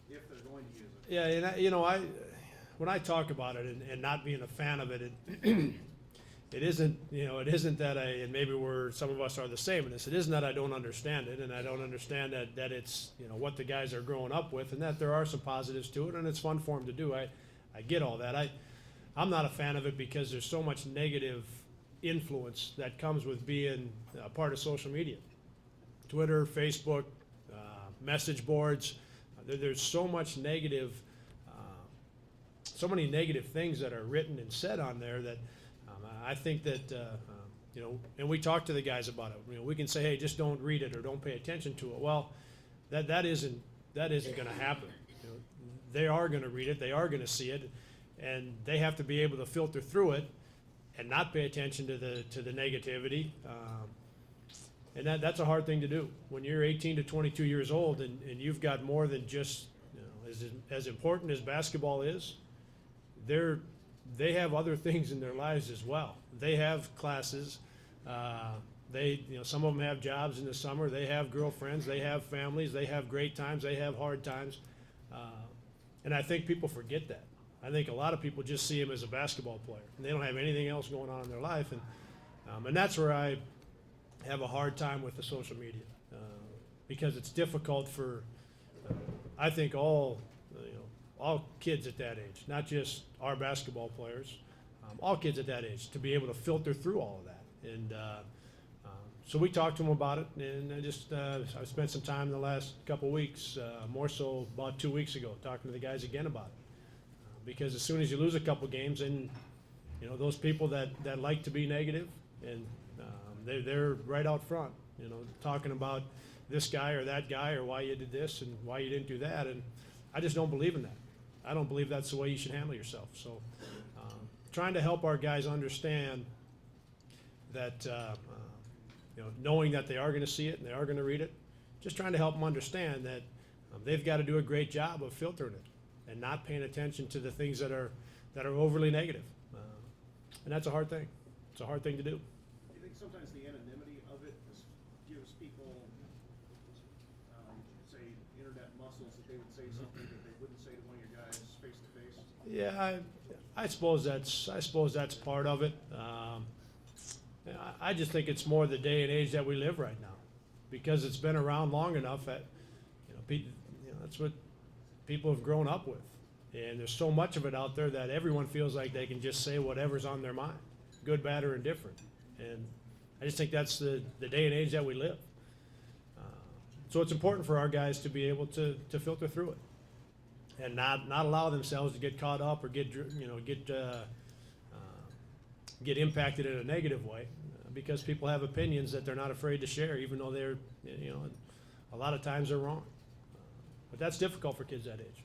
if they're going to use it. Yeah, and when I talk about it and not being a fan of it, it isn't that and maybe some of us are the same in this. It isn't that I don't understand it, and I don't understand that it's, what the guys are growing up with, and that there are some positives to it, and it's fun for them to do. I get all that. I'm not a fan of it because there's so much negative influence that comes with being a part of social media. Twitter, Facebook, message boards. There's so much so many negative things that are written and said on there that I think that, and we talk to the guys about it. We can say, hey, just don't read it or don't pay attention to it. Well, that isn't going to happen. They are going to read it. They are going to see it, and they have to be able to filter through it and not pay attention to the negativity. And that's a hard thing to do when you're 18 to 22 years old, and you've got more than just, as important as basketball is. They have other things in their lives as well. They have classes. Some of them have jobs in the summer. They have girlfriends. They have families. They have great times. They have hard times. And I think people forget that. I think a lot of people just see him as a basketball player, and they don't have anything else going on in their life. And that's where I have a hard time with the social media, because it's difficult for, I think, all kids at that age, not just our basketball players, all kids at that age, to be able to filter through all of that. And so we talked to them about it, and I spent some time in the last couple of weeks, more so about 2 weeks ago, talking to the guys again about it. Because as soon as you lose a couple games, and those people that like to be negative, and they're right out front, talking about this guy or that guy or why you did this and why you didn't do that, and I just don't believe in that. I don't believe that's the way you should handle yourself. So, trying to help our guys understand that, knowing that they are going to see it and they are going to read it, just trying to help them understand that they've got to do a great job of filtering it and not paying attention to the things that are overly negative. And that's a hard thing. It's a hard thing to do. Do you think sometimes the anonymity of it gives people, say, internet muscles, that they would say something that they wouldn't say to one of your guys face to face? Yeah, I suppose that's part of it. I just think it's more the day and age that we live right now, because it's been around long enough that that's what people have grown up with, and there's so much of it out there that everyone feels like they can just say whatever's on their mind, good, bad, or indifferent. And I just think that's the day and age that we live. So it's important for our guys to be able to filter through it and not allow themselves to get caught up or get impacted in a negative way, because people have opinions that they're not afraid to share, even though they're, a lot of times they're wrong. But that's difficult for kids that age.